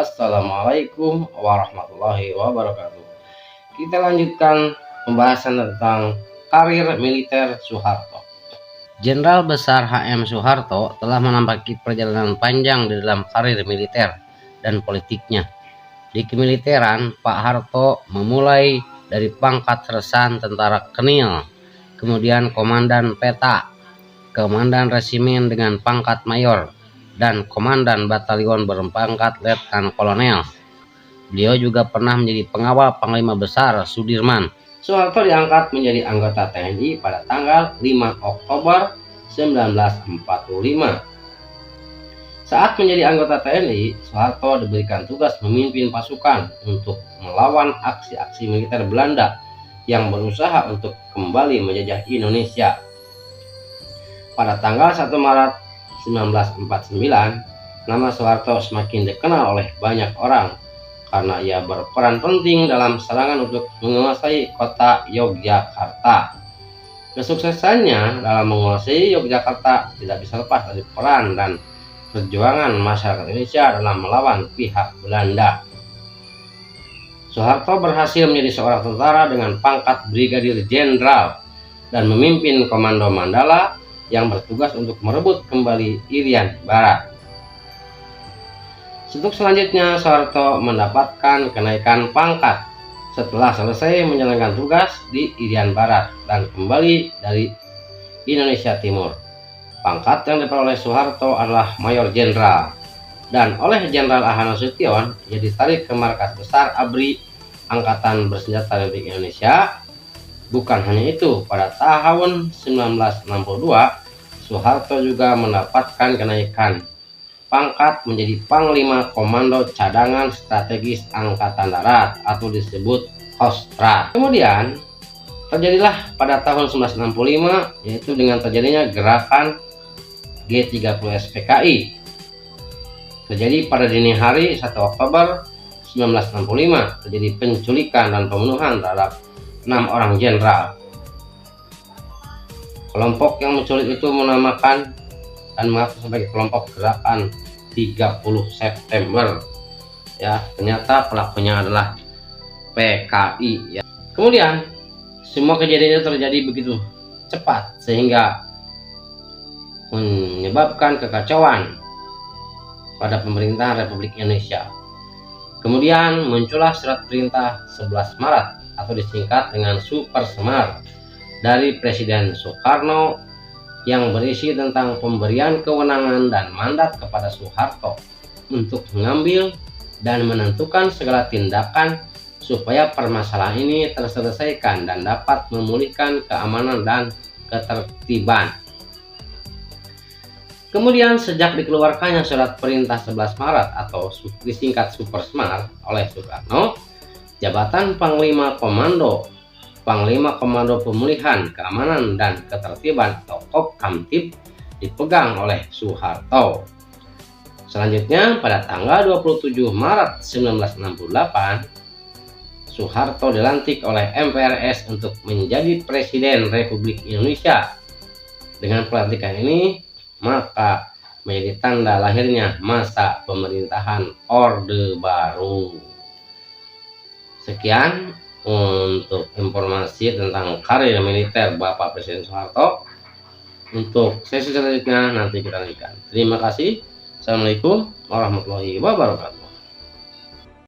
Assalamualaikum warahmatullahi wabarakatuh. Kita lanjutkan pembahasan tentang karir militer Soeharto. Jenderal Besar H.M. Soeharto telah menampaki perjalanan panjang di dalam karir militer dan politiknya. Di kemiliteran, Pak Harto memulai dari pangkat sersan tentara Kenil, kemudian komandan peta, komandan resimen dengan pangkat mayor, dan komandan batalion berpangkat letnan kolonel. Beliau juga pernah menjadi pengawal Panglima Besar Sudirman. Soeharto diangkat menjadi anggota TNI pada tanggal 5 Oktober 1945. Saat menjadi anggota TNI, Soeharto diberikan tugas memimpin pasukan untuk melawan aksi-aksi militer Belanda yang berusaha untuk kembali menjajah Indonesia. Pada tanggal 1 Maret 1949, nama Soeharto semakin dikenal oleh banyak orang karena ia berperan penting dalam serangan untuk menguasai kota Yogyakarta. Kesuksesannya dalam menguasai Yogyakarta tidak bisa lepas dari peran dan perjuangan masyarakat Indonesia dalam melawan pihak Belanda. Soeharto berhasil menjadi seorang tentara dengan pangkat Brigadir Jenderal dan memimpin Komando Mandala yang bertugas untuk merebut kembali Irian Barat. Untuk selanjutnya, Soeharto mendapatkan kenaikan pangkat setelah selesai menjalankan tugas di Irian Barat dan kembali dari Indonesia Timur. Pangkat yang diperoleh Soeharto adalah Mayor Jenderal, dan oleh Jenderal Ahana Sution ia ditarik ke markas besar ABRI Angkatan Bersenjata Republik Indonesia. Bukan hanya itu, pada tahun 1962 Soeharto juga mendapatkan kenaikan pangkat menjadi Panglima Komando Cadangan Strategis Angkatan Darat atau disebut Kostrat. Kemudian terjadilah pada tahun 1965, yaitu dengan terjadinya gerakan G30 SPKI. Terjadi pada dini hari 1 Oktober 1965, terjadi penculikan dan pembunuhan terhadap 6 orang jenderal. Kelompok yang menculik itu menamakan dan mengaku sebagai kelompok gerakan 30 September. Ya, ternyata pelakunya adalah PKI. Ya. Kemudian semua kejadian itu terjadi begitu cepat sehingga menyebabkan kekacauan pada pemerintahan Republik Indonesia. Kemudian muncullah surat perintah 11 Maret atau disingkat dengan Super Semar dari Presiden Soekarno yang berisi tentang pemberian kewenangan dan mandat kepada Soeharto untuk mengambil dan menentukan segala tindakan supaya permasalahan ini terselesaikan dan dapat memulihkan keamanan dan ketertiban. Kemudian sejak dikeluarkannya surat perintah 11 Maret atau disingkat Super Semar oleh Soekarno, jabatan Panglima Komando Pemulihan Keamanan dan Ketertiban atau Kopkamtib dipegang oleh Soeharto. Selanjutnya pada tanggal 27 Maret 1968, Soeharto dilantik oleh MPRS untuk menjadi Presiden Republik Indonesia. Dengan pelantikan ini, maka menjadi tanda lahirnya masa pemerintahan Orde Baru. Sekian untuk informasi tentang karir militer Bapak Presiden Soeharto. Untuk sesi selanjutnya nanti kita lanjutkan. Terima kasih. Assalamualaikum warahmatullahi wabarakatuh.